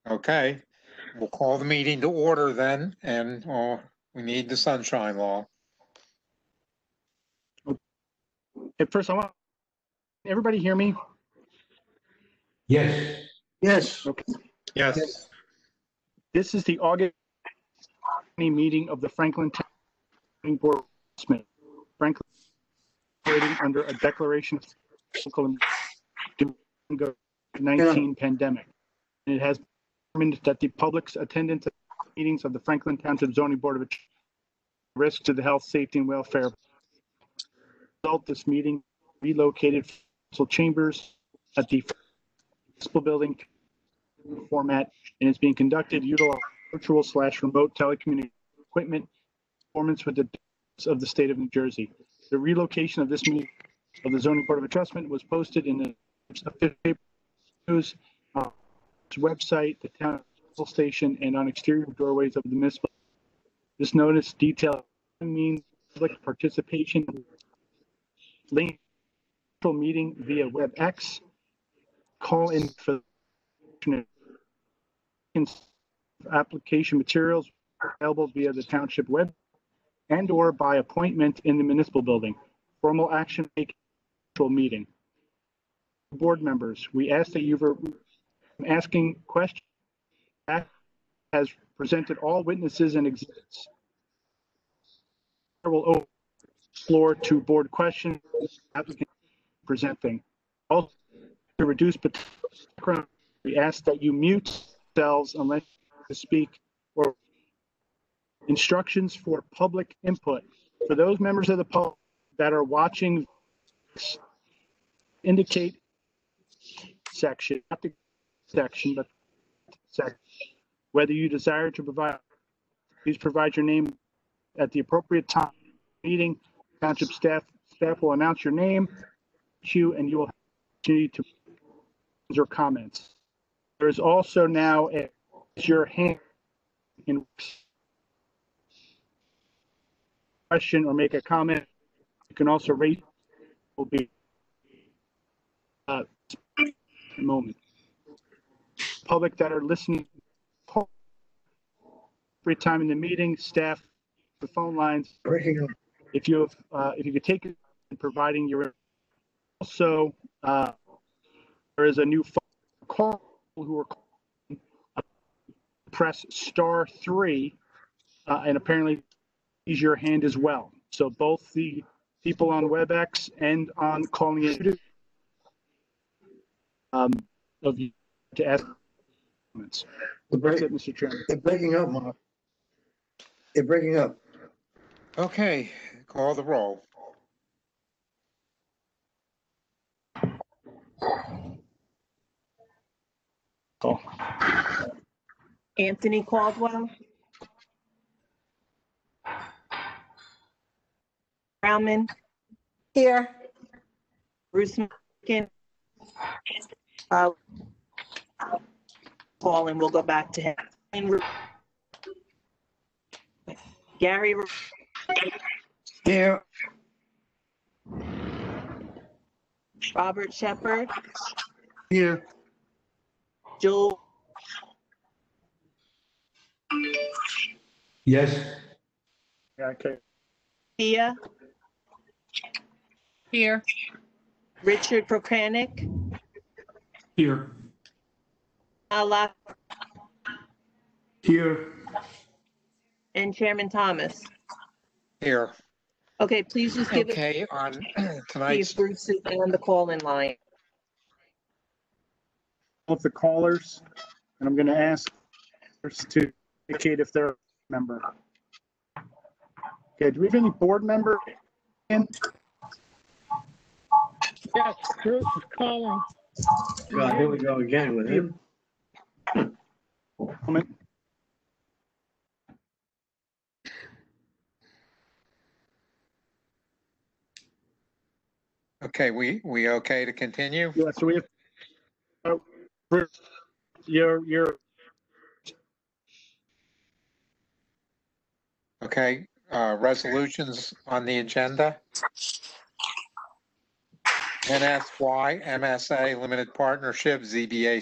Okay, we'll call the meeting to order then, and we need the sunshine law. At first, I want everybody hear me. Yes. Yes. Okay. Yes. This is the August meeting of the Franklin Township Board of Adjustment. Franklin operating under a declaration of COVID-19 pandemic. And it has determined that the public's attendance at meetings of the Franklin Township Zoning Board of Adjustment risk to the health, safety, and welfare. Result, this meeting relocated council chambers at the municipal building format, and it's being conducted utilizing virtual/remote telecommunication equipment in performance with the of the state of New Jersey. The relocation of this meeting of the Zoning Board of Adjustment was posted in the official news website, the town station, and on exterior doorways of the municipal. This notice details means public participation, link meeting via WebEx, call in for application materials available via the township web and or by appointment in the municipal building. Formal action meeting. Board members, we ask that you're asking questions has presented all witnesses and exhibits. I will open the floor to board questions applicant presenting. Also, to reduce background, we ask that you mute yourselves unless you speak, or instructions for public input. For those members of the public that are watching, indicate section, not the section, but section. Whether you desire to provide, please provide your name at the appropriate time. Meeting, township staff will announce your name, and you will have the opportunity to your comments. There is also now your hand in question or make a comment. You can also raise. Will be a moment. Public that are listening every time in the meeting, staff, the phone lines. Breaking up. If you could take it, providing your. Also, there is a new phone call who are calling, press *3, and apparently raise your hand as well. So both the people on WebEx and on calling in of you to ask comments. That's it, Mr. Chairman. They're breaking up, Mark. They're breaking up. Okay, call the roll. Call. Anthony Caldwell. Brownman. Here. Bruce Mackin. Paul, and we'll go back to him. Gary. Here. Robert Shepherd. Here. Joel. Yes. Okay. Thea. Here. Richard Prokranik. Here. Allah. Here. And Chairman Thomas. Here. Okay, please just give it. Okay, on See tonight's, if Bruce is on the call-in line. Of the callers, and I'm going to ask to indicate if they're a member. Okay, do we have any board member in? Yes, Bruce is calling. God, here we go again with him. Moment. okay, we okay to continue? Yeah, so we have, Bruce, you're, Okay, resolutions on the agenda. NSY MSA Limited Partnership ZBA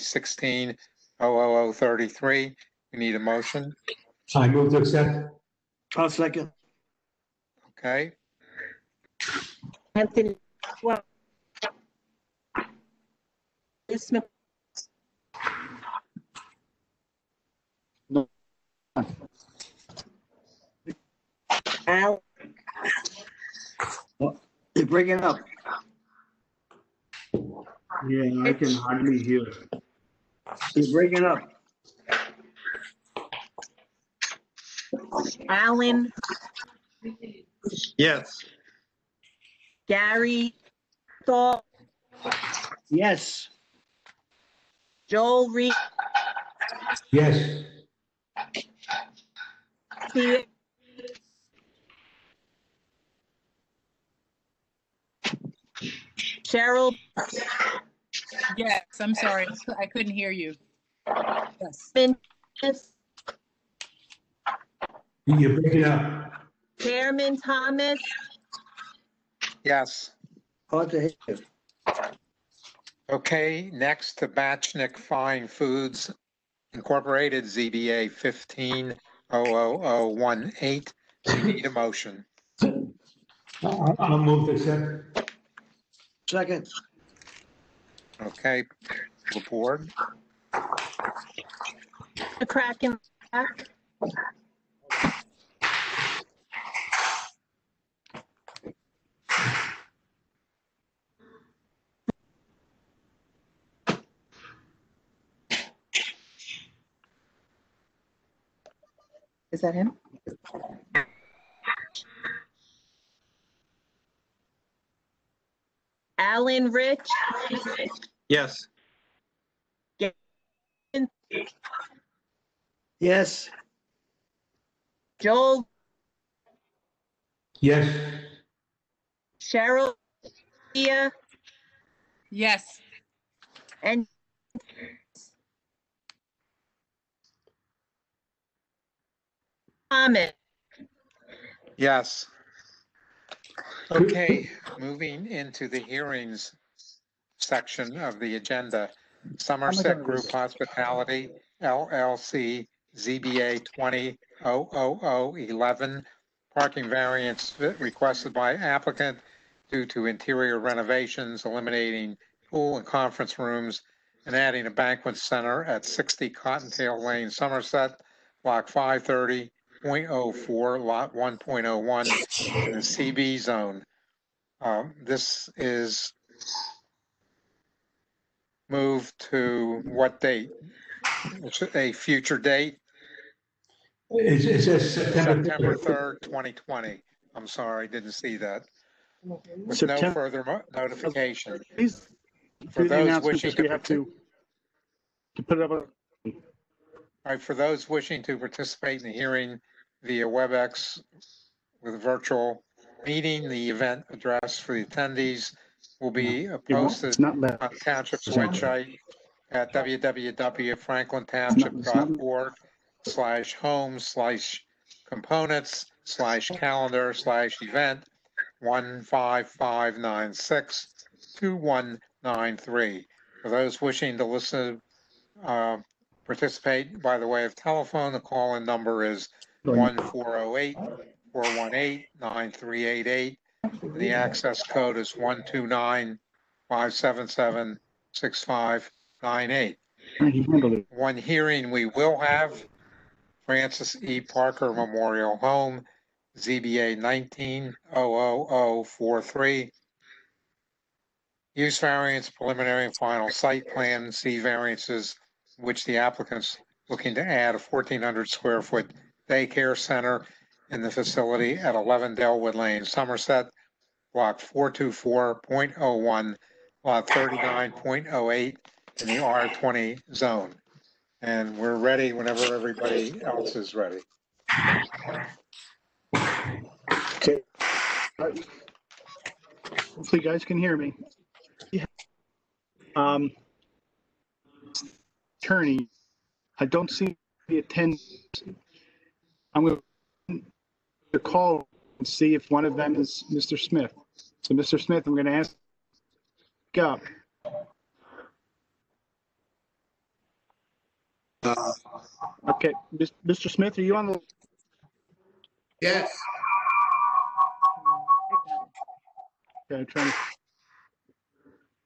00033. We need a motion. I move to accept. I'll second. Okay, Anthony, well, Smith, No. Al, You're breaking up. Yeah, I can hardly hear. You're breaking up. Alan, Yes. Gary, Thor, Yes. Joel Reed, Yes. Cheryl, Yes, I'm sorry. I couldn't hear you. Yes. Mingus, You're breaking up. Chairman Thomas, yes. Hard to hear. Okay, next to Batchnik Fine Foods Incorporated, ZBA 1500018. We need a motion. I'll move to accept. Second. Okay, the board. McCracken, is that him? Alan Rich, Yes. Yes. Joel, Yes. Cheryl, Leah, Yes. and Thomas. Yes. Okay, moving into the hearings section of the agenda. Somerset Group Hospitality LLC, ZBA 20-00011. Parking variance requested by applicant due to interior renovations, eliminating pool and conference rooms and adding a banquet center at 60 Cottontail Lane, Somerset, block 530.04, lot 1.01 in the CB zone. This is moved to what date? It's a future date, It says September September 3rd. 3rd, 2020. I'm sorry, didn't see that. With no September- further notification. Please For do the those announcement wishing because we have to put it up. All right, for those wishing to participate in the hearing via WebEx with virtual meeting, the event address for the attendees will be posted It's not left. on Township's It's not- website at It's not- www.franklintownship.org/homes/components/calendar/event 155962193. For those wishing to listen, participate by the way of telephone, the call-in number is 1-408-418-9388. The access code is 129-577-6598. He handled it. One hearing we will have, Francis E. Parker Memorial Home, ZBA 19-00043. Use variance, preliminary and final site plan, C variances, which the applicant's looking to add a 1,400 square foot daycare center in the facility at 11 Delwood Lane, Somerset, block 424.01, lot 39.08 in the R20 zone. And we're ready whenever everybody else is ready. Okay. Hopefully you guys can hear me. Attorney, I don't see the attendance. I'm going to call and see if one of them is Mr. Smith. So Mr. Smith, I'm going to ask you up. Okay, Mr. Smith, are you on the, Yes. okay, trying to,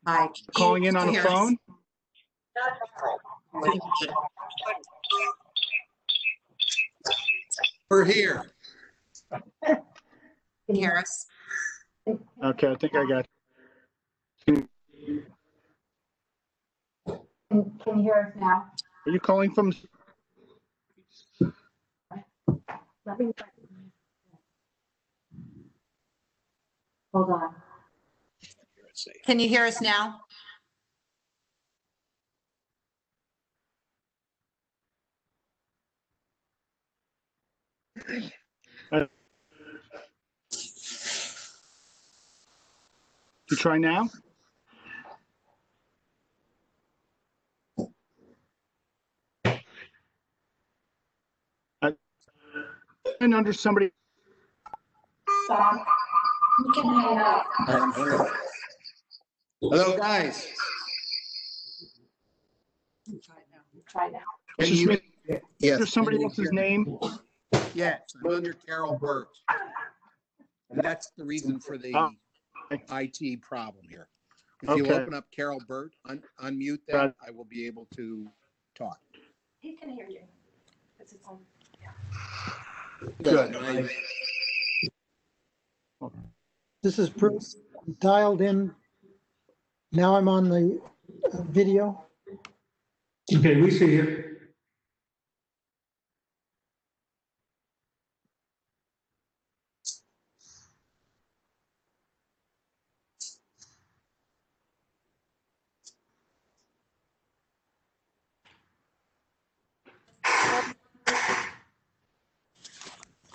Hi. calling in on a phone? We're here. Can you hear us? Okay, I think I got, Can you hear us now? are you calling from, Let me. Hold on. Can you hear us now? you try now? And under somebody, Hello, guys. Try now. Can Mr. you? Smith, Yes. under somebody else's name? Yes, I'm under Carol Burt. And that's the reason for the Oh. IT problem here. If you Okay. open up Carol Burt, unmute Got that, it. I will be able to talk. He can hear you. It's his own. Good. This is Bruce. I'm dialed in. Now I'm on the video. Okay, we see you.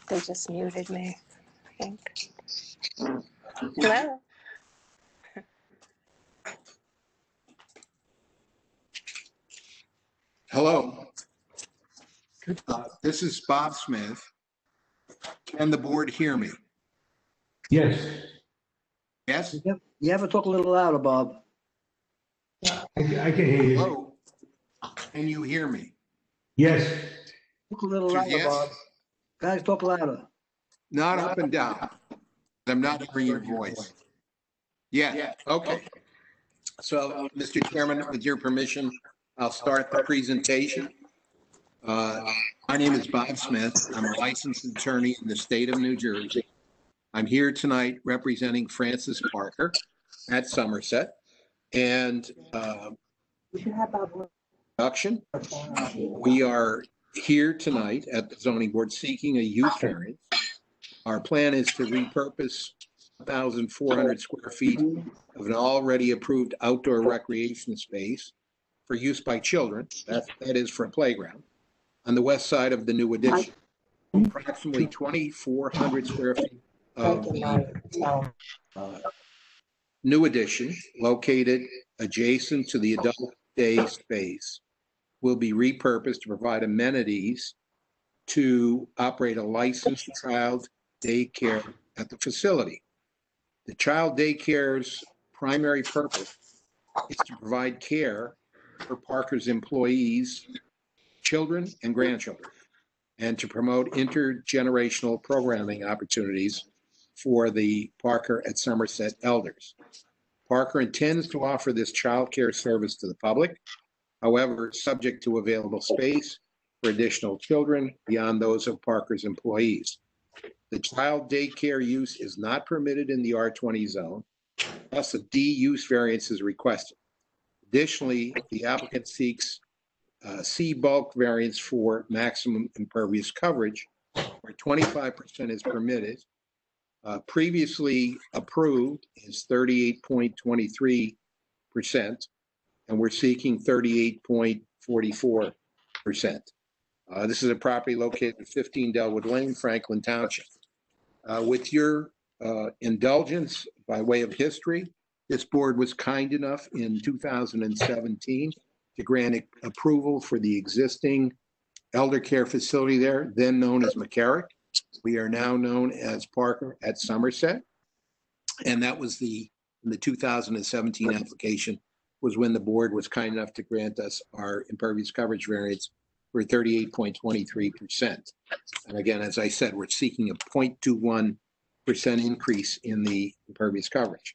They just muted me, I think. Hello? Hello. This is Bob Smith. Can the board hear me? Yes. Yes? You have to talk a little louder, Bob. I can hear you. Hello? Can you hear me? Yes. Talk a little Says louder, yes? Bob. Guys, talk louder. Not up and down. I'm not hearing your voice. Yeah, okay. So, Mr. Chairman, with your permission, I'll start the presentation. My name is Bob Smith. I'm a licensed attorney in the state of New Jersey. I'm here tonight representing Francis Parker at Somerset. And production, we are here tonight at the zoning board seeking a use variance. Our plan is to repurpose 1,400 square feet of an already approved outdoor recreation space for use by children, that is for a playground, on the west side of the new addition. Approximately 2,400 square feet of the new addition, located adjacent to the adult day space, will be repurposed to provide amenities to operate a licensed child daycare at the facility. The child daycare's primary purpose is to provide care for Parker's employees, children, and grandchildren, and to promote intergenerational programming opportunities for the Parker at Somerset elders. Parker intends to offer this child care service to the public, however, subject to available space for additional children beyond those of Parker's employees. The child daycare use is not permitted in the R20 zone, thus a D use variance is requested. Additionally, the applicant seeks C bulk variance for maximum impervious coverage, where 25% is permitted. Previously approved is 38.23%, and we're seeking 38.44%. This is a property located at 15 Delwood Lane, Franklin Township. With your indulgence, by way of history, this board was kind enough in 2017 to grant approval for the existing elder care facility there, then known as McCarrick. We are now known as Parker at Somerset. And that was in the 2017 application was when the board was kind enough to grant us our impervious coverage variance for 38.23%. And again, as I said, we're seeking a 0.21% increase in the impervious coverage.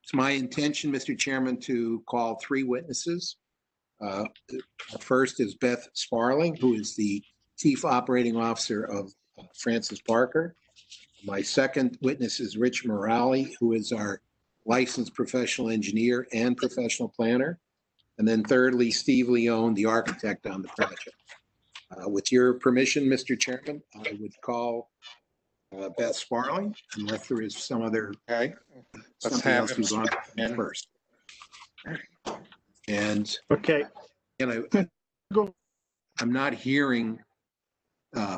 It's my intention, Mr. Chairman, to call 3 witnesses. First is Beth Sparling, who is the Chief Operating Officer of Francis Parker. My second witness is Rich Morali, who is our licensed professional engineer and professional planner. And then thirdly, Steve Leone, the architect on the project. With your permission, Mr. Chairman, I would call Beth Sparling, unless there is some other, Okay, let's something have else him we've gone in. first. And Okay. Go. I'm not hearing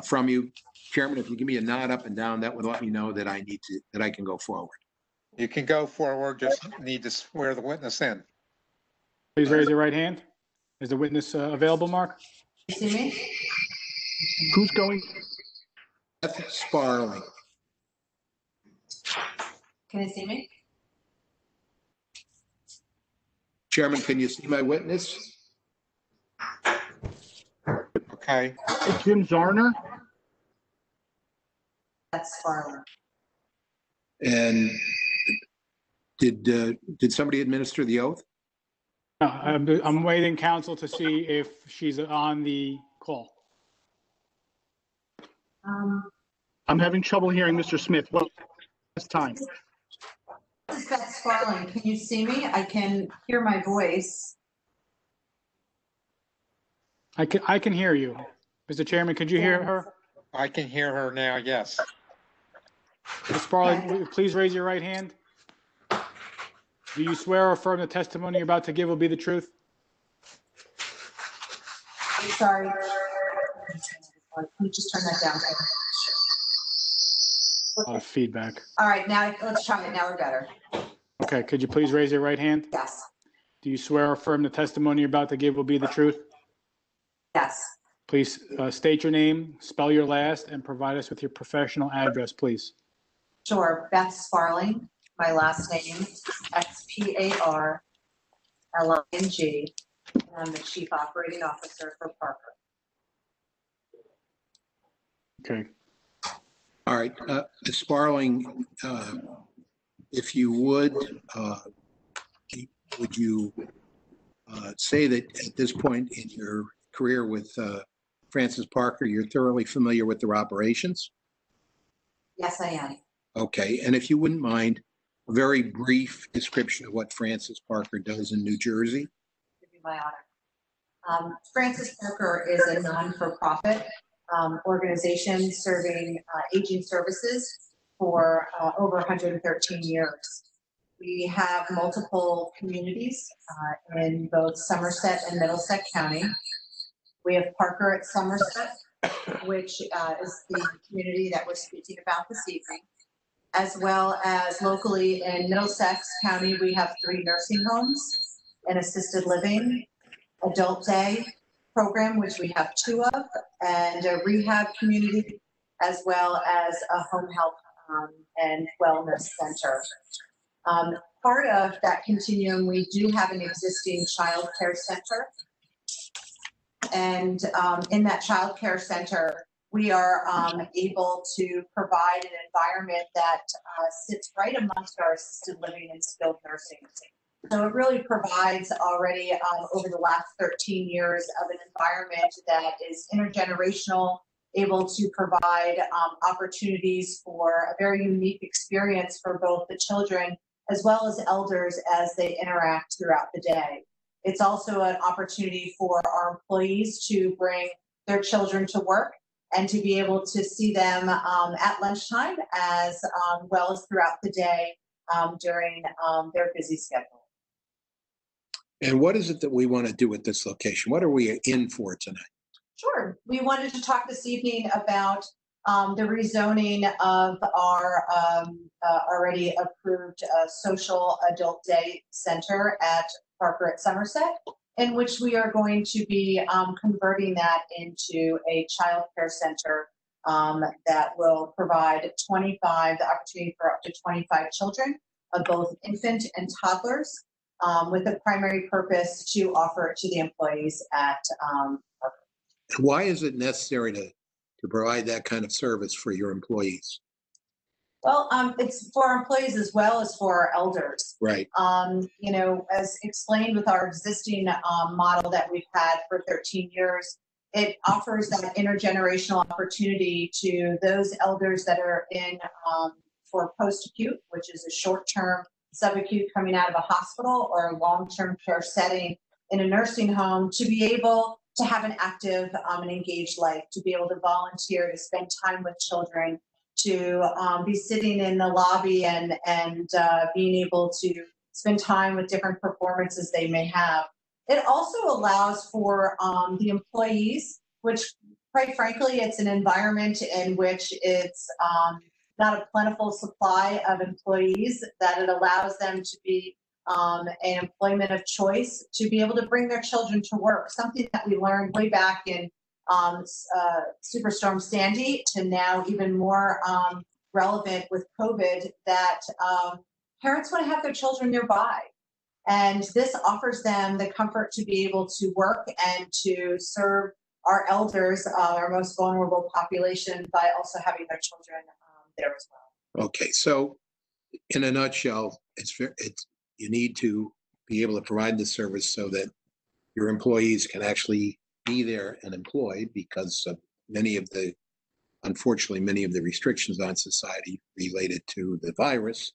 from you. Chairman, if you give me a nod up and down, that would let me know that I need to, that I can go forward. You can go forward, just need to swear the witness in. Please raise your right hand. Is the witness available, Mark? You see me? Who's going? Beth Sparling. Can you see me? Chairman, can you see my witness? Okay, Jim Zarner. That's Farland. And did somebody administer the oath? No, I'm waiting counsel to see if she's on the call. I'm having trouble hearing Mr. Smith. Well, it's time. This is Beth Farland. Can you see me? I can hear my voice. I can hear you. Mr. Chairman, could you hear her? I can hear her now, yes. Ms. Sparling, please raise your right hand. Do you swear or affirm the testimony you're about to give will be the truth? I'm sorry. Can you just turn that down? A lot of feedback. All right, now let's try it. Now we're better. Okay, could you please raise your right hand? Yes. Do you swear or affirm the testimony you're about to give will be the truth? Yes. Please state your name, spell your last, and provide us with your professional address, please. Sure. Beth Sparling. My last name, Sparling. And I'm the Chief Operating Officer for Parker. Okay. All right, Ms. Sparling, if you would you say that at this point in your career with Francis Parker, you're thoroughly familiar with their operations? Yes, I am. Okay, and if you wouldn't mind, a very brief description of what Francis Parker does in New Jersey. It'd be my honor. Francis Parker is a non-for-profit organization serving aging services for over 113 years. We have multiple communities in both Somerset and Middlesex County. We have Parker at Somerset, which is the community that we're speaking about this evening, as well as locally in Middlesex County, we have 3 nursing homes, an assisted living, adult day program, which we have 2 of, and a rehab community, as well as a home health and wellness center. Part of that continuum, we do have an existing child care center. And in that child care center, we are able to provide an environment that sits right amongst our assisted living and skilled nursing. So it really provides already over the last 13 years of an environment that is intergenerational, able to provide opportunities for a very unique experience for both the children as well as elders as they interact throughout the day. It's also an opportunity for our employees to bring their children to work and to be able to see them at lunchtime as well as throughout the day during their busy schedule. And what is it that we want to do at this location? What are we in for tonight? Sure. We wanted to talk this evening about the rezoning of our already approved social adult day center at Parker at Somerset, in which we are going to be converting that into a child care center that will provide the opportunity for up to 25 children of both infant and toddlers, with the primary purpose to offer it to the employees at Parker. Why is it necessary to provide that kind of service for your employees? Well, it's for our employees as well as for our elders. Right. You know, as explained with our existing model that we've had for 13 years, it offers that intergenerational opportunity to those elders that are in for post-acute, which is a short-term subacute coming out of a hospital or a long-term care setting in a nursing home, to be able to have an active and engaged life, to be able to volunteer, to spend time with children, to be sitting in the lobby and being able to spend time with different performances they may have. It also allows for the employees, which quite frankly, it's an environment in which it's not a plentiful supply of employees, that it allows them to be an employment of choice, to be able to bring their children to work, something that we learned way back in Superstorm Sandy, to now even more relevant with COVID, that parents want to have their children nearby. And this offers them the comfort to be able to work and to serve our elders, our most vulnerable population, by also having their children there as well. Okay, so in a nutshell, you need to be able to provide the service so that your employees can actually be there and employed, because of unfortunately, many of the restrictions on society related to the virus.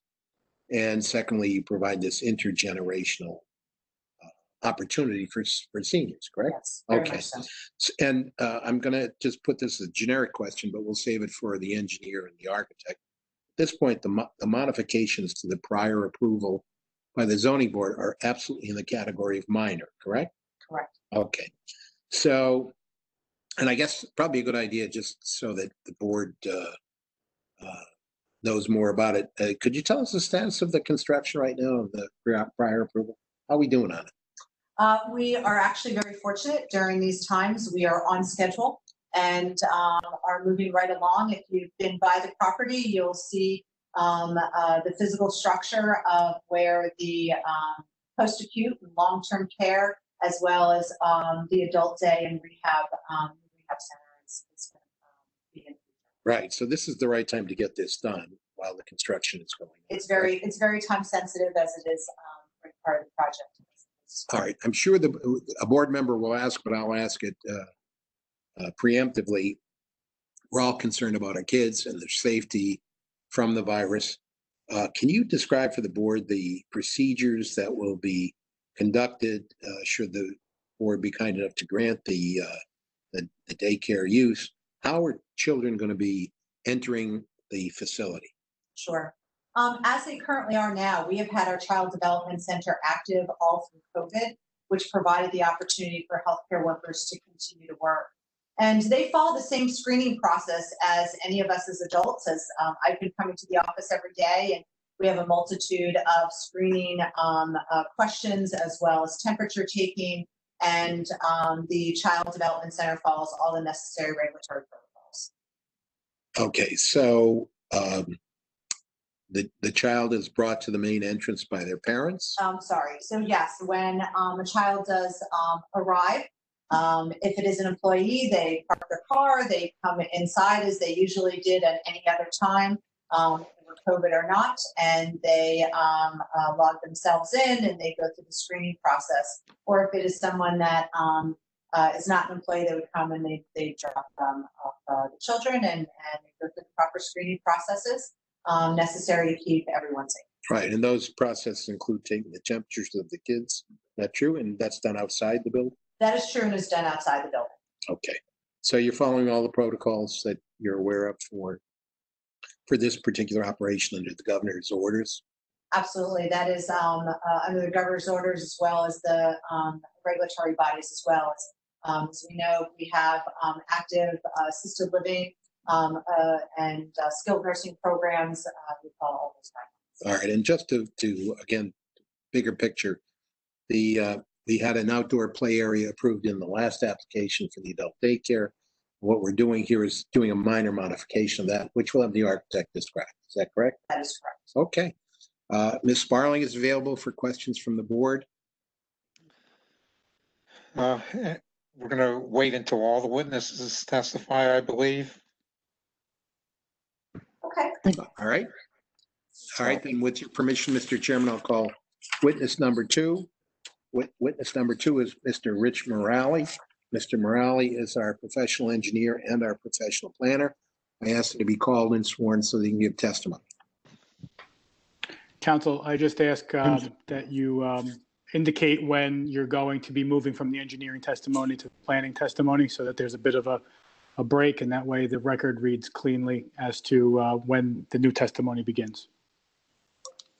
And secondly, you provide this intergenerational opportunity for seniors, correct? Yes, very Okay. much so. And I'm going to just put this as a generic question, but we'll save it for the engineer and the architect. At this point, the modifications to the prior approval by the zoning board are absolutely in the category of minor, correct? Correct. Okay. So, and I guess probably a good idea, just so that the board knows more about it. Could you tell us the status of the construction right now of the prior approval? How are we doing on it? We are actually very fortunate during these times. We are on schedule and are moving right along. If you've been by the property, you'll see the physical structure of where the post-acute and long-term care, as well as the adult day and rehab center is going to be in. Right. So this is the right time to get this done while the construction is going on. It's very time sensitive, as it is part of the project. All right. I'm sure a board member will ask, but I'll ask it preemptively. We're all concerned about our kids and their safety from the virus. Can you describe for the board the procedures that will be conducted should the board be kind enough to grant the daycare use? How are children going to be entering the facility? Sure. As they currently are now, we have had our Child Development Center active all through COVID, which provided the opportunity for healthcare workers to continue to work. And they follow the same screening process as any of us as adults. As I've been coming to the office every day, and we have a multitude of screening questions, as well as temperature taking, and the Child Development Center follows all the necessary regulatory protocols. Okay, so the child is brought to the main entrance by their parents? Sorry. So yes, when a child does arrive, if it is an employee, they park their car, they come inside as they usually did at any other time, for COVID or not, and they log themselves in and they go through the screening process. Or if it is someone that is not an employee, they would come and they drop off the children and they go through the proper screening processes necessary to keep everyone safe. Right, and those processes include taking the temperatures of the kids. Is that true? And that's done outside the building? That is true and is done outside the building. Okay, so you're following all the protocols that you're aware of for this particular operation under the governor's orders? Absolutely, that is under the governor's orders, as well as the regulatory bodies as well. As we know, we have active assisted living and skilled nursing programs. We follow all those guidelines. All right, and just to again, bigger picture, we had an outdoor play area approved in the last application for the adult daycare. What we're doing here is doing a minor modification of that, which we'll have the architect describe. Is that correct? That is correct. Okay. Ms. Sparling is available for questions from the board. we're gonna wait until all the witnesses testify, I believe. Okay. All right. All right, then with your permission, Mr. Chairman, I'll call witness number 2. Witness number 2 is Mr. Rich Morale. Mr. Morale is our professional engineer and our professional planner. I asked him to be called and sworn so that he can give testimony. Council, I just ask that you indicate when you're going to be moving from the engineering testimony to the planning testimony so that there's a bit of a break, and that way the record reads cleanly as to when the new testimony begins.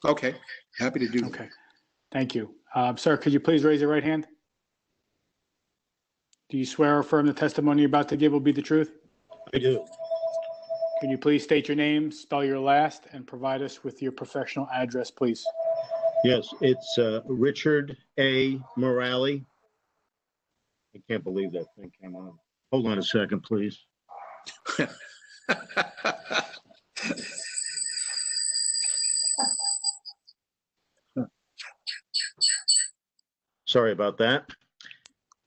Okay, happy to do that. Okay, thank you. Sir, could you please raise your right hand? Do you swear or affirm the testimony you're about to give will be the truth? I do. Can you please state your name, spell your last, and provide us with your professional address, please? Yes, it's Richard A. Morale. I can't believe that thing came on. Hold on a second, please. Sorry about that.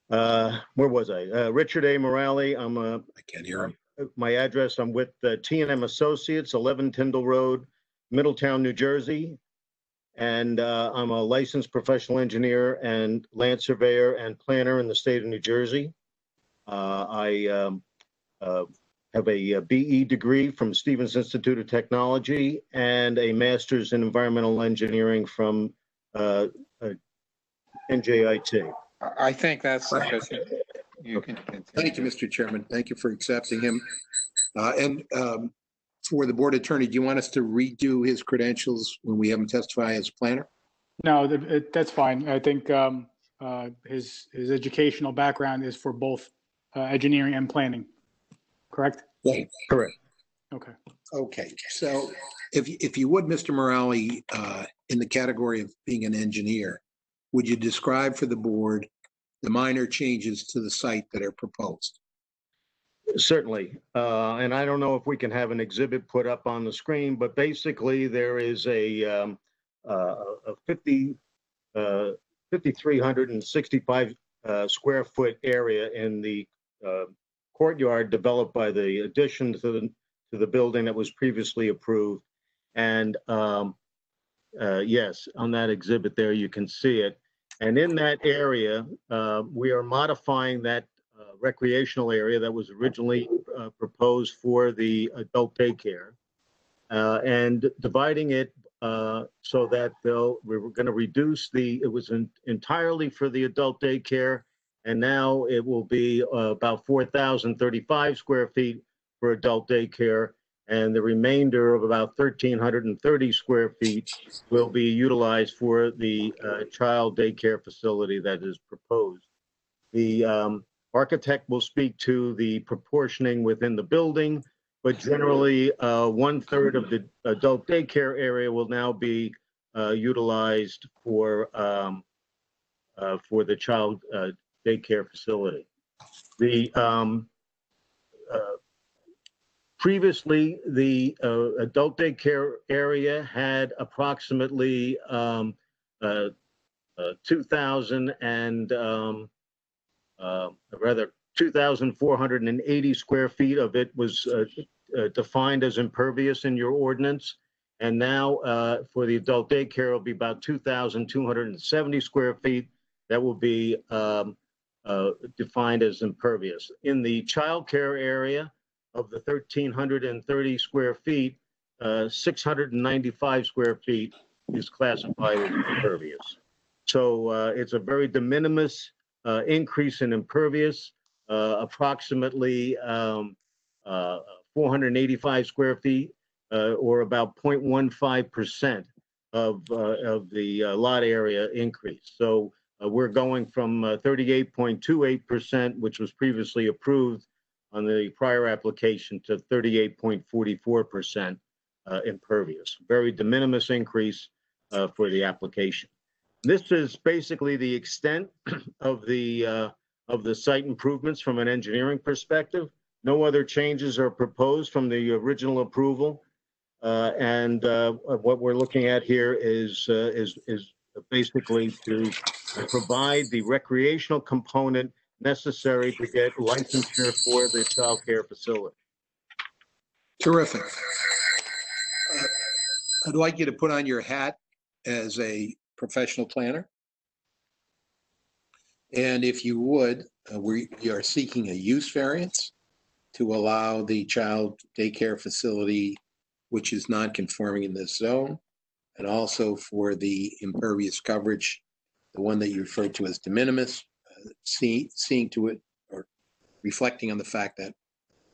Where was I? Richard A. Morale. I can't hear him. My address, I'm with T&M Associates, 11 Tyndall Road, Middletown, New Jersey. And I'm a licensed professional engineer and land surveyor and planner in the state of New Jersey. I have a BE degree from Stevens Institute of Technology and a master's in environmental engineering from NJIT. I think that's sufficient. You can continue. Thank you, Mr. Chairman. Thank you for accepting him. And for the board attorney, do you want us to redo his credentials when we have him testify as planner? No, that's fine. I think his educational background is for both engineering and planning, correct? Right. Correct. Okay. Okay, so if you would, Mr. Morale, in the category of being an engineer, would you describe for the board the minor changes to the site that are proposed? Certainly. And I don't know if we can have an exhibit put up on the screen, but basically there is a 5,365 square foot area in the courtyard developed by the addition to the building that was previously approved. And yes, on that exhibit there, you can see it. And in that area, we are modifying that recreational area that was originally proposed for the adult daycare and dividing it so that we were going to reduce it was entirely for the adult daycare, and now it will be about 4,035 square feet for adult daycare, and the remainder of about 1,330 square feet will be utilized for the child daycare facility that is proposed. The architect will speak to the proportioning within the building, but generally 1/3 of the adult daycare area will now be utilized for the child daycare facility. Previously, the adult daycare area had approximately 2,480 square feet of it was defined as impervious in your ordinance. And now for the adult daycare, it'll be about 2,270 square feet that will be defined as impervious. In the childcare area of the 1,330 square feet, 695 square feet is classified as impervious. So it's a very de minimis increase in impervious, approximately 485 square feet, or about 0.15% of the lot area increase. So we're going from 38.28%, which was previously approved on the prior application, to 38.44% impervious. Very de minimis increase for the application. This is basically the extent of the site improvements from an engineering perspective. No other changes are proposed from the original approval. And what we're looking at here is basically to provide the recreational component necessary to get licensure for the child care facility. Terrific. I'd like you to put on your hat as a professional planner. And if you would, we are seeking a use variance to allow the child daycare facility, which is non-conforming in this zone, and also for the impervious coverage, the one that you referred to as de minimis, seeing to it or reflecting on the fact that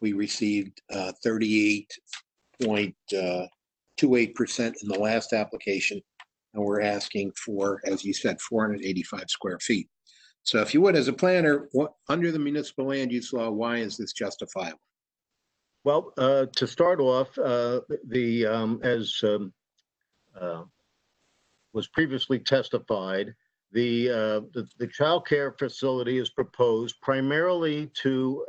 we received 38.28% in the last application, and we're asking for, as you said, 485 square feet. So if you would, as a planner, under the municipal land use law, why is this justifiable? Well, to start off, was previously testified, the child care facility is proposed primarily to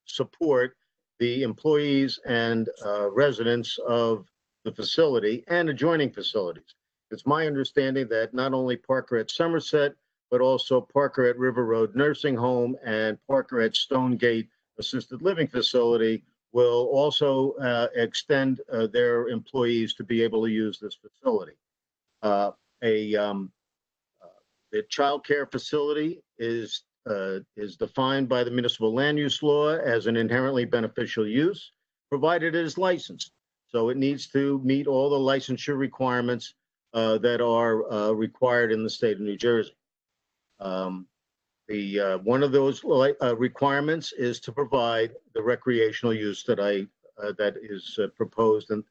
support the employees and residents of the facility and adjoining facilities. It's my understanding that not only Parker at Somerset, but also Parker at River Road Nursing Home and Parker at Stonegate Assisted Living Facility will also extend their employees to be able to use this facility. The child care facility is defined by the municipal land use law as an inherently beneficial use, provided it is licensed. So it needs to meet all the licensure requirements that are required in the state of New Jersey. One of those requirements is to provide the recreational use that is proposed in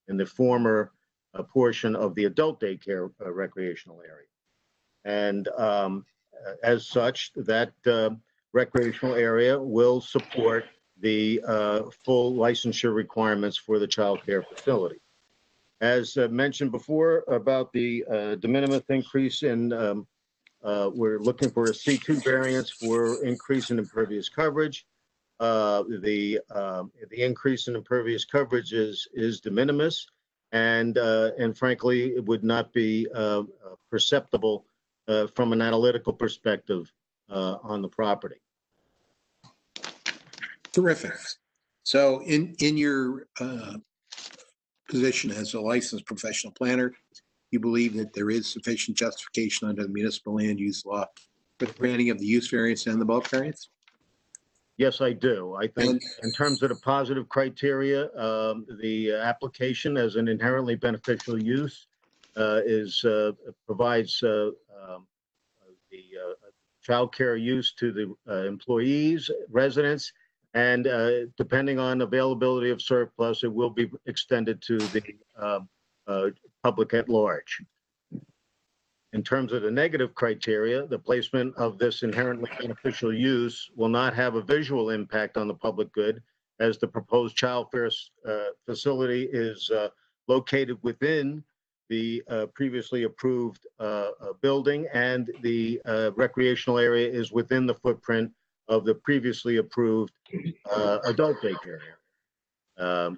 the former portion of the adult daycare recreational area. And as such, that recreational area will support the full licensure requirements for the child care facility. As mentioned before about the de minimis increase in, we're looking for a C2 variance for increase in impervious coverage. The increase in impervious coverage is de minimis, and frankly, it would not be perceptible from an analytical perspective on the property. Terrific. So in your position as a licensed professional planner, you believe that there is sufficient justification under the municipal land use law for the granting of the use variance and the bulk variance? Yes, I do. I think in terms of the positive criteria, the application as an inherently beneficial use provides the child care use to the employees, residents, and depending on availability of surplus, it will be extended to the public at large. In terms of the negative criteria, the placement of this inherently beneficial use will not have a visual impact on the public good, as the proposed child care facility is located within the previously approved building, and the recreational area is within the footprint of the previously approved adult daycare area.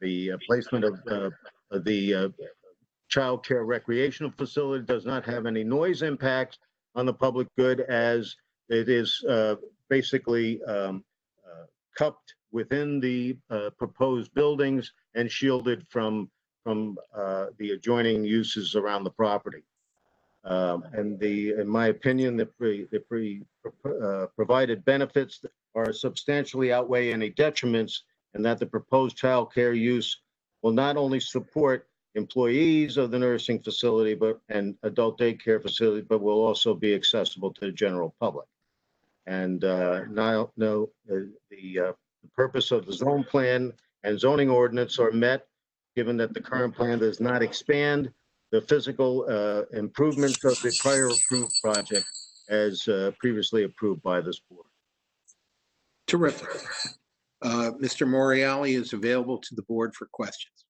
The placement of the child care recreational facility does not have any noise impact on the public good, as it is basically cupped within the proposed buildings and shielded from the adjoining uses around the property. In my opinion, the provided benefits are substantially outweigh any detriments, and that the proposed child care use will not only support employees of the nursing facility and adult daycare facility, but will also be accessible to the general public. And now, the purpose of the zone plan and zoning ordinance are met, given that the current plan does not expand the physical improvements of the prior approved project as previously approved by this board. Terrific. Mr. Moriali is available to the board for questions.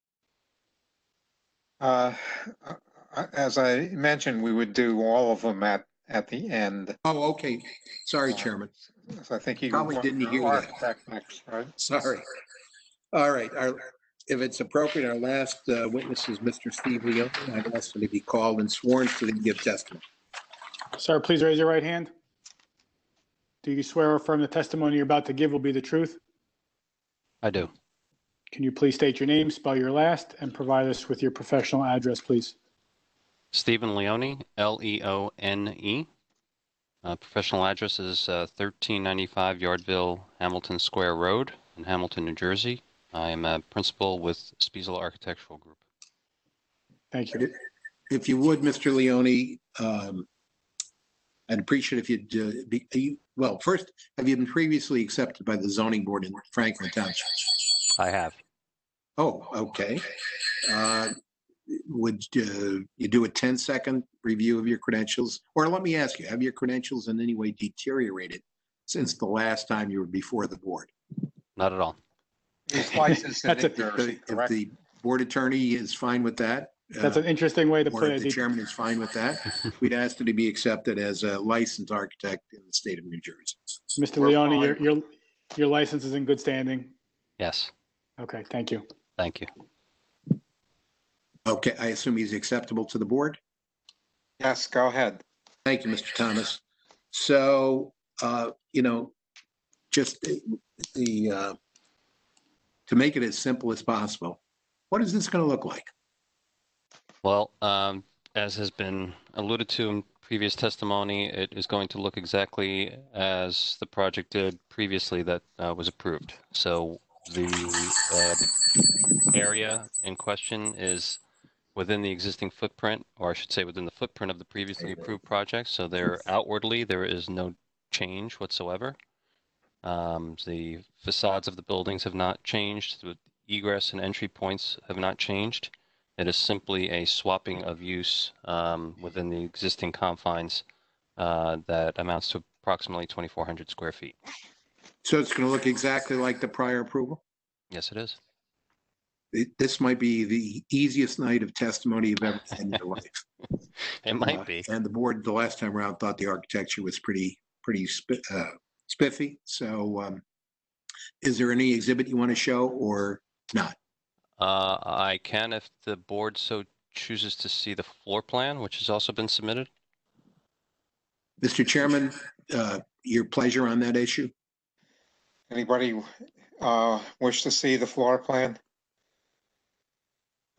As I mentioned, we would do all of them at the end. Oh, okay. Sorry, Chairman. So I think you Probably didn't hear that. architect next, right? Sorry. All right. If it's appropriate, our last witness is Mr. Steve Leone. I'd ask him to be called and sworn so that he can give testimony. Sir, please raise your right hand. do you swear or affirm the testimony you're about to give will be the truth? I do. Can you please state your name, spell your last, and provide us with your professional address, please? Stephen Leone, Leone. Professional address is 1395 Yardville, Hamilton Square Road in Hamilton, New Jersey. I am a principal with Spiesel Architectural Group. Thank you. If you would, Mr. Leone, I'd appreciate if you'd well, first, have you been previously accepted by the zoning board in Franklin Township? I have. Oh, okay. Would you do a 10-second review of your credentials? Or let me ask you, have your credentials in any way deteriorated since the last time you were before the board? Not at all. He's licensed in That's New it. Jersey, If correct? the board attorney is fine with that, That's an interesting way to or put if the it. chairman is fine with that, we'd ask you to be accepted as a licensed architect in the state of New Jersey. Mr. We're Leone, fine. your license is in good standing. Yes. Okay, thank you. Thank you. Okay, I assume he's acceptable to the board? Yes, go ahead. Thank you, Mr. Thomas. So, just to make it as simple as possible, what is this going to look like? Well, as has been alluded to in previous testimony, it is going to look exactly as the project did previously that was approved. So the area in question is within the existing footprint, or I should say within the footprint of the previously approved project. So outwardly, there is no change whatsoever. The facades of the buildings have not changed. The egress and entry points have not changed. It is simply a swapping of use within the existing confines that amounts to approximately 2,400 square feet. So it's going to look exactly like the prior approval? Yes, it is. This might be the easiest night of testimony you've ever had in your life. It might be. And the board, the last time around, thought the architecture was pretty spiffy. So is there any exhibit you want to show or not? I can if the board so chooses to see the floor plan, which has also been submitted. Mr. Chairman, your pleasure on that issue? Anybody wish to see the floor plan?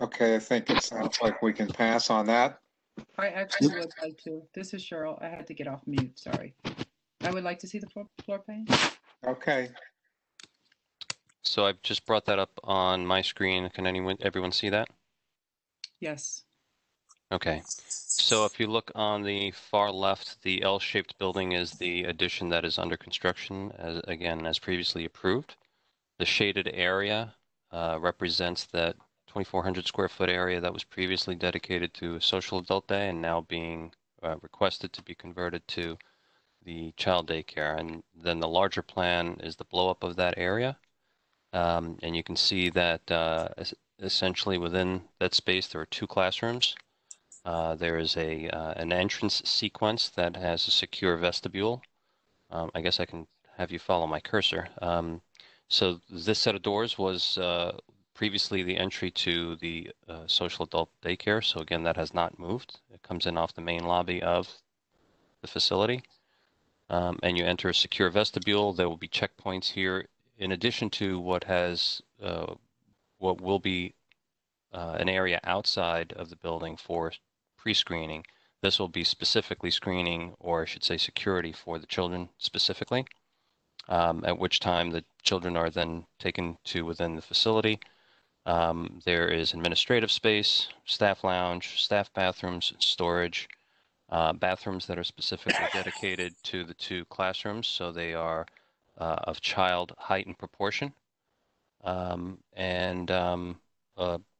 Okay, I think it sounds like we can pass on that. I actually would like to. This is Cheryl. I had to get off mute. Sorry. I would like to see the floor plan. Okay, So I've just brought that up on my screen. Can everyone see that? Yes. Okay. So if you look on the far left, the L-shaped building is the addition that is under construction, as previously approved. The shaded area represents that 2,400 square foot area that was previously dedicated to a social adult day and now being requested to be converted to the child daycare. And then the larger plan is the blow up of that area. And you can see that essentially within that space, there are 2 classrooms. There is an entrance sequence that has a secure vestibule. I guess I can have you follow my cursor. So this set of doors was previously the entry to the social adult daycare. So again, that has not moved. It comes in off the main lobby of the facility. And you enter a secure vestibule. There will be checkpoints here in addition to what will be an area outside of the building for pre-screening. This will be specifically screening, or I should say security, for the children specifically, at which time the children are then taken to within the facility. There is administrative space, staff lounge, staff bathrooms, storage, bathrooms that are specifically dedicated to the 2 classrooms, so they are of child height and proportion, and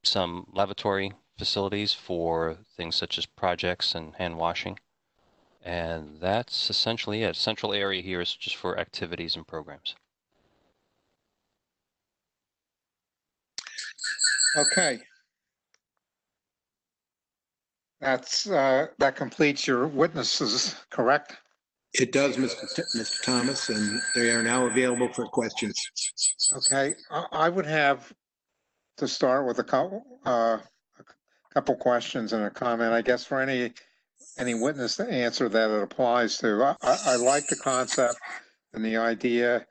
some lavatory facilities for things such as projects and hand washing. And that's essentially it. Central area here is just for activities and programs. okay. That completes your witnesses, correct? It does, Mr. Thomas, and they are now available for questions. Okay, I would have to start with a couple questions and a comment, I guess, for any witness to answer that it applies to. I like the concept And the idea,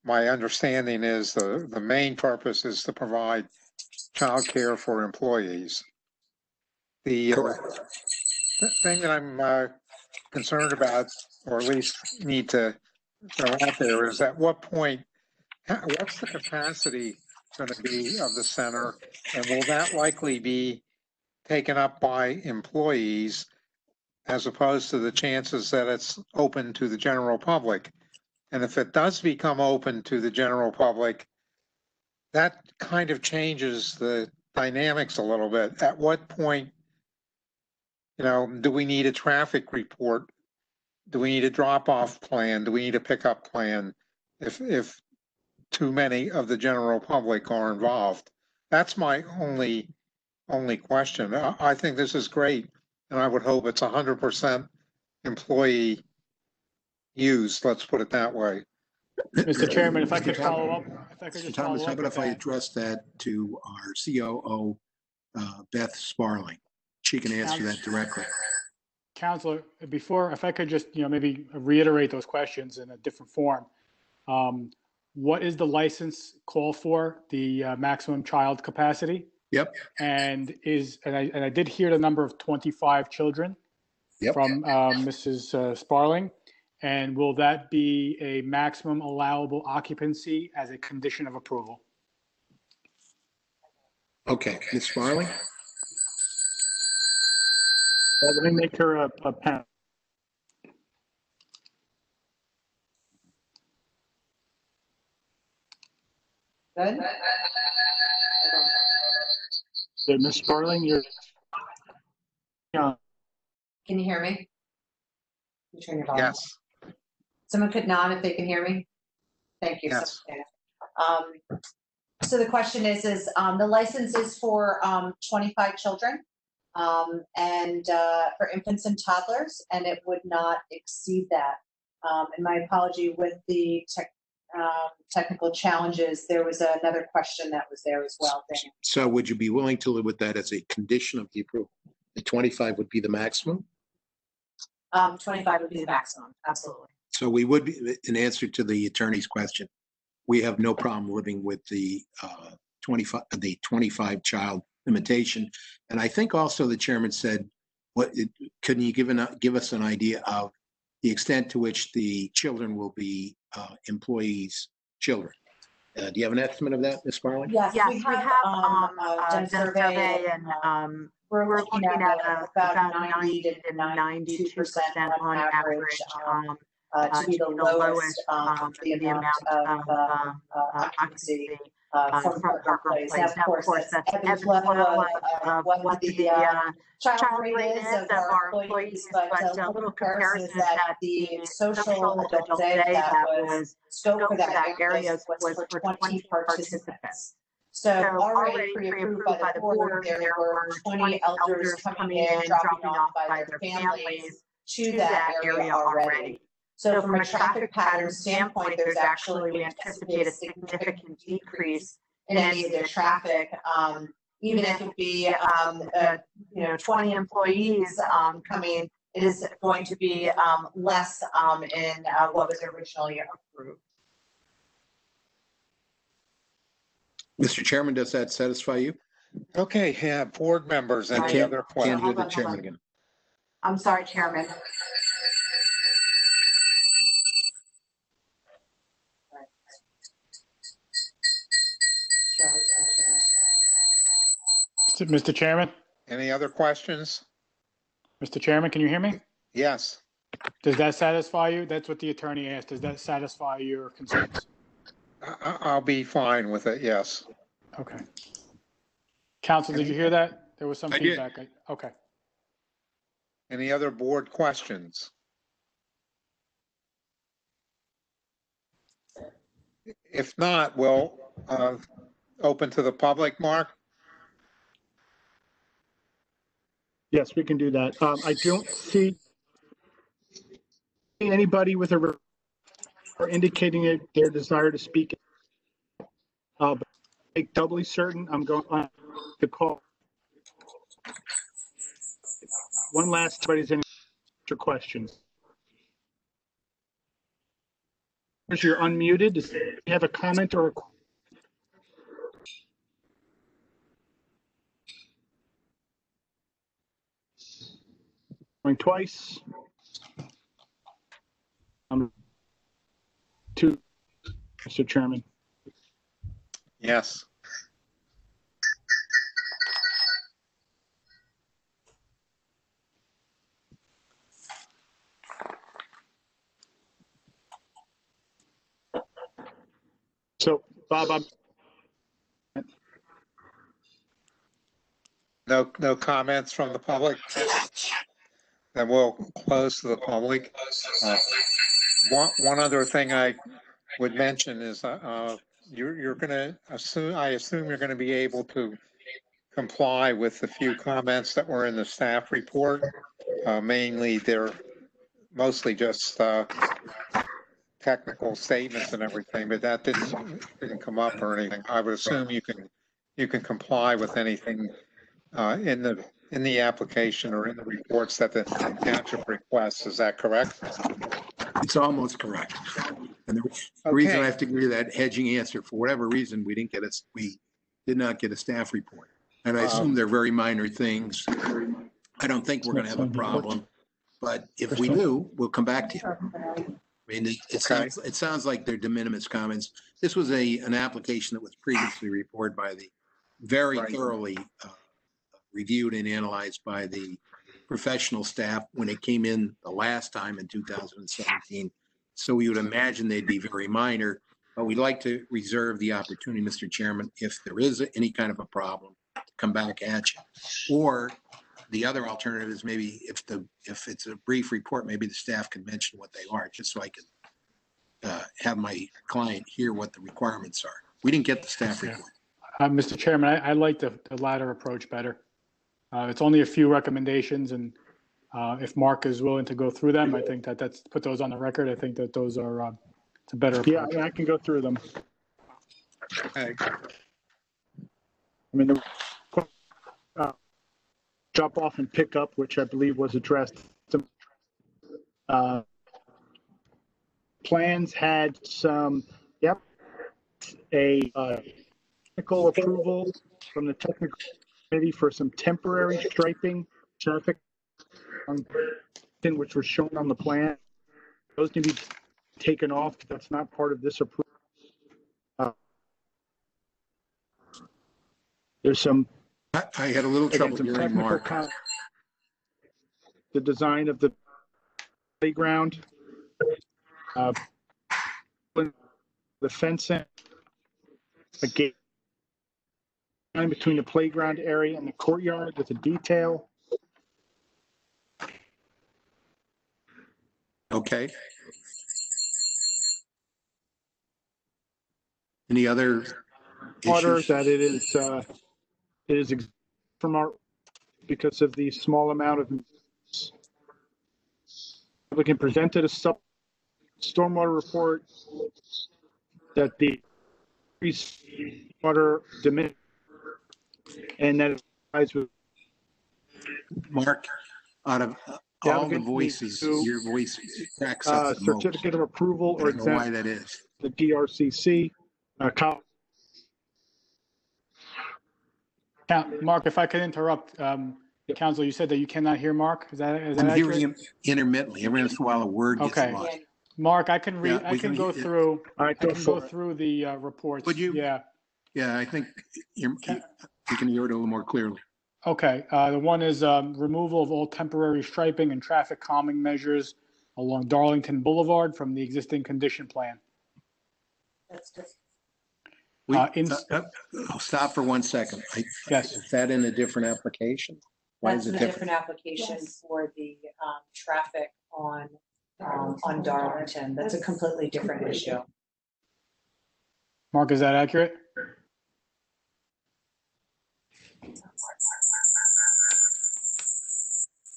my understanding is the main purpose is to provide childcare for employees. The Correct. thing that I'm concerned about, or at least need to throw out there, is at what point, what's the capacity going to be of the center? And will that likely be taken up by employees as opposed to the chances that it's open to the general public? And if it does become open to the general public, that kind of changes the dynamics a little bit. At what point, do we need a traffic report? Do we need a drop-off plan? Do we need a pickup plan if too many of the general public are involved? That's my only question. I think this is great, and I would hope it's 100% employee use. Let's put it that way. Mr. Chairman, if I could follow up, Mr. Thomas, how about if I address that to our COO, Beth Sparling? She can answer that directly. Counselor, before, if I could just, maybe reiterate those questions in a different form. What is the license call for, the maximum child capacity? Yep. And I did hear the number of 25 children from Mrs. Sparling. And will that be a maximum allowable occupancy as a condition of approval? Okay, Ms. Sparling? Let me make her a pen. Good. Ms. Sparling, you're. Can you hear me? You turn your volume. Yes. Someone could nod if they can hear me. Thank you. Yes. So the question is the license is for 25 children and for infants and toddlers, and it would not exceed that. And my apology with the technical challenges, there was another question that was there as well. Dan. So would you be willing to live with that as a condition of the approval? The 25 would be the maximum? 25 would be the maximum, absolutely. So we would be, in answer to the attorney's question, we have no problem living with the 25 child limitation. And I think also the chairman said, can you give us an idea of the extent to which the children will be employees' children? Do you have an estimate of that, Ms. Sparling? Yes, we have done a survey and we're looking at about 90 to 92% on average to be the lowest the amount of occupancy from our employees. Now, of course, that's ebb and flow of what the child rate is of our employees, but a little comparison is that the social adult day that was scoped for that area was for 20 participants. So already pre-approved by the board, there were 20 elders coming in, dropping off by their families to that area already. So from a traffic pattern standpoint, there's actually, we anticipate a significant decrease in any of their traffic, even if it be, 20 employees coming, it is going to be less in what was originally approved. Mr. Chairman, does that satisfy you? Okay, yeah, board members, any other questions? Can't hear the chairman again. I'm sorry, Chairman. Mr. Chairman? Any other questions? Mr. Chairman, can you hear me? Yes. Does that satisfy you? That's what the attorney asked. Does that satisfy your concerns? I'll be fine with it, yes. Okay. Counsel, did you hear that? There was some I did. feedback. Okay. Any other board questions? If not, we'll open to the public, Mark? Yes, we can do that. I don't see anybody with or indicating their desire to speak. But make doubly certain, I'm going to call. One last, anybody's any questions? You're unmuted. Does you have a comment or a going twice? Two, Mr. Chairman. Yes. So, Bob, No comments from the public? Then we'll close to the public. One other thing I would mention is you're going to assume, I assume you're going to be able to comply with the few comments that were in the staff report. Mainly, they're mostly just technical statements and everything, but that didn't come up or anything. I would assume you can comply with anything in the application or in the reports that the township requests. Is that correct? It's almost correct. And the reason I have to give you that hedging answer, for whatever reason, we did not get a staff report. And I assume they're very minor things. I don't think we're going to have a problem, but if we do, we'll come back to you. I mean, it sounds like they're de minimis comments. This was an application that was previously reported by the very thoroughly reviewed and analyzed by the professional staff when it came in the last time in 2017. So we would imagine they'd be very minor, but we'd like to reserve the opportunity, Mr. Chairman, if there is any kind of a problem, to come back at you. Or the other alternative is maybe if it's a brief report, maybe the staff can mention what they are, just so I can have my client hear what the requirements are. We didn't get the staff report. Mr. Chairman, I like the latter approach better. It's only a few recommendations, and if Mark is willing to go through them, I think that's put those on the record. I think that those are it's a better approach. Yeah, I can go through them. Okay. I mean, drop off and pick up, which I believe was addressed. Plans had some, a technical approval from the technical committee for some temporary striping traffic, which was shown on the plan. Those need to be taken off. That's not part of this approval. There's some. I had a little trouble hearing Mark. The design of the playground, the fencing, a gate between the playground area and the courtyard with a detail. Okay. Any other Water issues? that it is from our, because of the small amount of we can present it as stormwater report that the water diminished and that it with Mark, out of all the voices, your voice cracks up at most. Certificate of approval or I don't know why that is. The DRCC. Mark, if I could interrupt, Council, you said that you cannot hear Mark. Is that I'm hearing him intermittently. Every once in a while, a word gets lost. Mark, I can read. I can go through. I can go through the reports. Would you? Yeah. Yeah, I think you can hear it a little more clearly. Okay. The one is removal of all temporary striping and traffic calming measures along Darlington Boulevard from the existing condition plan. That's just. Stop for 1 second. Yes. Is that in a different application? Why That's is it a different application for the traffic on Darlington. That's a completely different issue. Mark, is that accurate?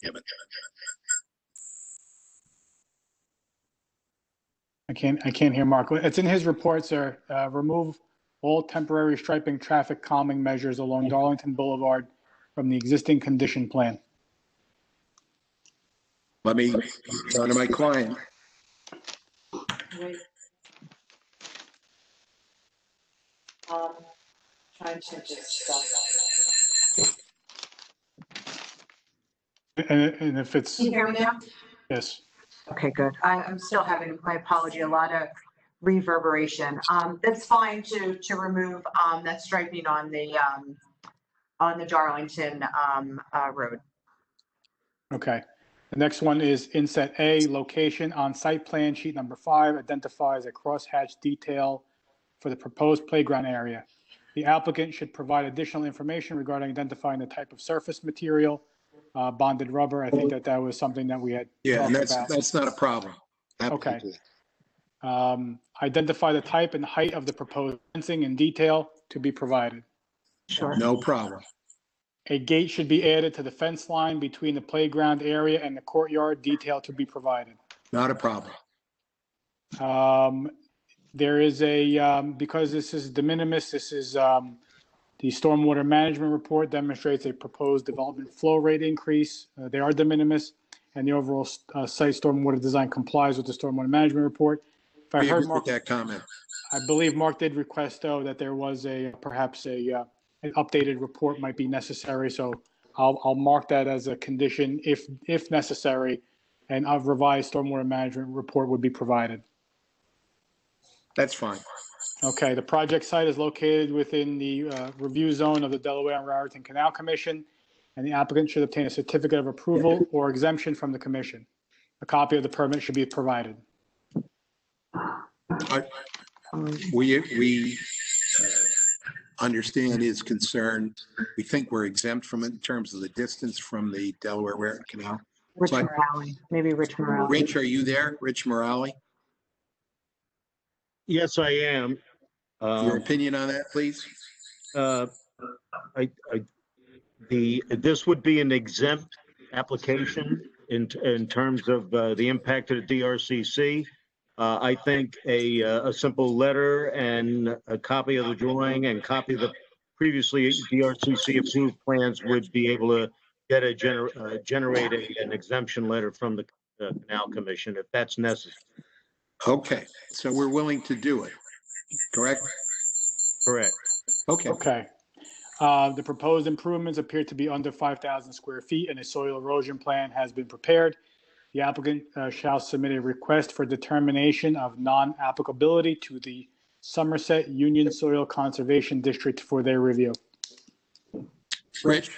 Yeah, but I can't hear Mark. It's in his report, sir. Remove all temporary striping traffic calming measures along Darlington Boulevard from the existing condition plan. let me go to my client. Right. Trying to just, And if it's, can you hear me now? yes, Okay, good. I'm still having, my apology, a lot of reverberation. That's fine to remove, that striping on the Darlington, road. okay. The next one is inset A, location on site plan sheet number 5 identifies a crosshatch detail for the proposed playground area. The applicant should provide additional information regarding identifying the type of surface material, bonded rubber. I think that was something that we had Yeah, and talked about. that's not a problem. Okay. Absolutely. Identify the type and height of the proposed fencing in detail to be provided. Sure. No problem. A gate should be added to the fence line between the playground area and the courtyard, detail to be provided. Not a problem. There is because this is de minimis, this is the stormwater management report demonstrates a proposed development flow rate increase. They are de minimis, and the overall site stormwater design complies with the stormwater management report. If I heard Mark, that comment. I believe Mark did request, though, that there was perhaps an updated report might be necessary. So I'll mark that as a condition if necessary, and a revised stormwater management report would be provided. That's fine. Okay, the project site is located within the review zone of the Delaware and Raritan Canal Commission, and the applicant should obtain a certificate of approval or exemption from the commission. A copy of the permit should be provided. We understand his concern. We think we're exempt from it in terms of the distance from the Delaware Raritan Canal. Rich But- Morale, maybe Rich Morale. Rich, are you there? Rich Morale? Yes, I am. Your opinion on that, please? This would be an exempt application in terms of the impact to the DRCC. I think a simple letter and a copy of the drawing and copy of the previously DRCC approved plans would be able to get generate an exemption letter from the Canal Commission if that's necessary. Okay, so we're willing to do it, correct? Correct. Okay. Okay. The proposed improvements appear to be under 5,000 square feet, and a soil erosion plan has been prepared. The applicant shall submit a request for determination of non-applicability to the Somerset Union Soil Conservation District for their review. Rich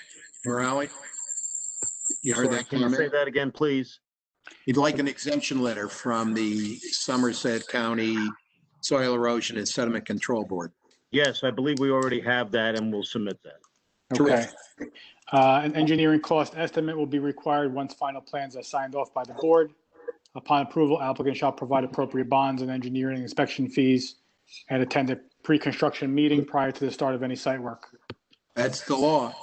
Morale? You heard Sorry, that can you say comment? that again, please? You'd like an exemption letter from the Somerset County Soil Erosion and Sediment Control Board. Yes, I believe we already have that and we'll submit that. Okay. An engineering cost estimate will be required once final plans are signed off by the board. Upon approval, applicant shall provide appropriate bonds and engineering inspection fees and attend a pre-construction meeting prior to the start of any site work. That's the law.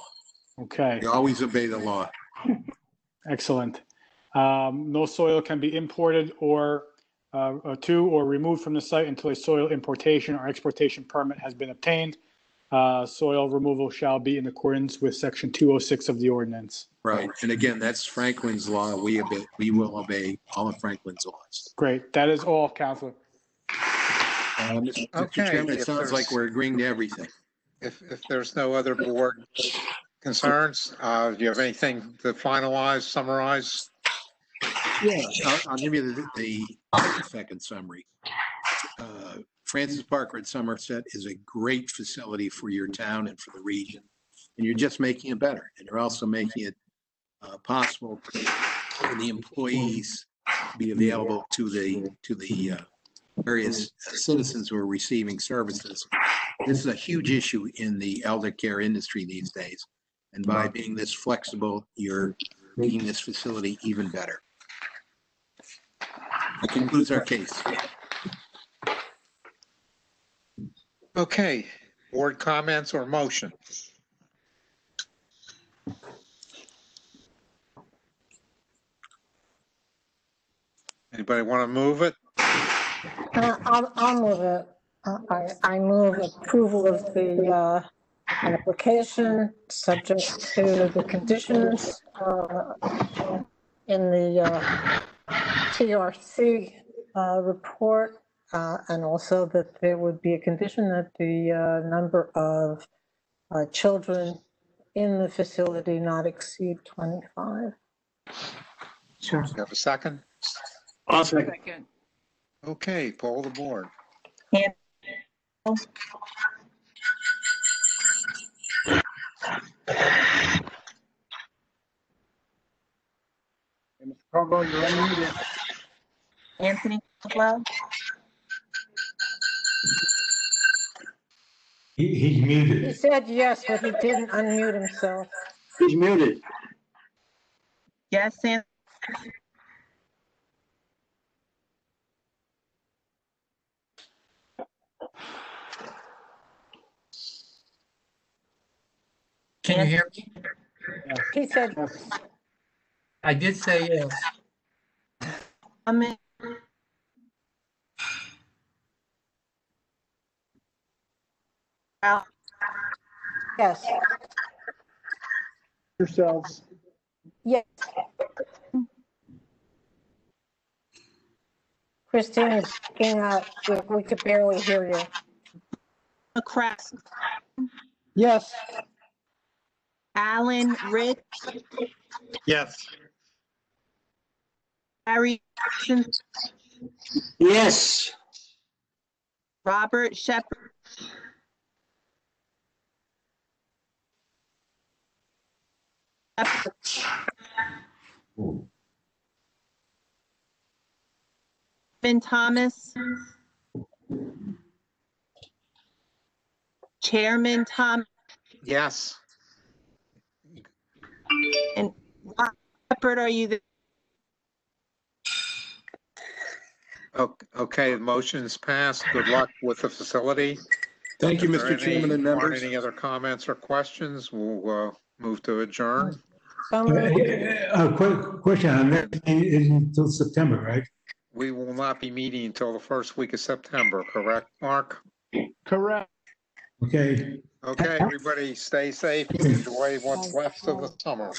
Okay, You always obey the law. excellent. No soil can be imported or to or removed from the site until a soil importation or exportation permit has been obtained. Soil removal shall be in accordance with section 206 of the ordinance. Right. And again, that's Franklin's law. We will obey all of Franklin's laws. Great, that is all, Counselor. Mr. Okay, Chairman, it if sounds there's- like we're agreeing to everything. If there's no other board concerns, do you have anything to finalize, summarize? Yeah, I'll give you the second summary. Francis Parker at Somerset is a great facility for your town and for the region. And you're just making it better. And you're also making it possible for the employees to be available to the various citizens who are receiving services. This is a huge issue in the elder care industry these days. And by being this flexible, you're making this facility even better. That concludes our case. Okay, board comments or motion? Anybody want to move it? I'll move it. I move approval of the application subject to the conditions in the TRC report and also that there would be a condition that the number of children in the facility not exceed 25. Sure. You have a second? I'll second. Second. Okay, poll the board. Hand- Mr. Caldwell, you're unmuted. Anthony Caldwell, He's He muted. said yes, but he didn't unmute himself. He's muted. yes, Anthony. Can you hear me? He said, Yes. I did say yes. Comment. yes, Yourselves. yes. Christine, you're breaking up. We could barely hear you. McCracken, Yes. Alan Rich, Yes. Harry Jackson, Yes. Robert Shepherd, Ben Thomas, Chairman Tom, Yes. and Rob Shepherd, are you there? Okay, the motion's passed. Good luck with the facility. Thank you, If there Mr. Chairman and aren't members. any other comments or questions, we'll move to adjourn. So moved. A quick question, our next meeting isn't until September, right? We will not be meeting until the first week of September, correct, Mark? Correct. Okay. Okay, everybody stay safe. Enjoy what's left of the summer.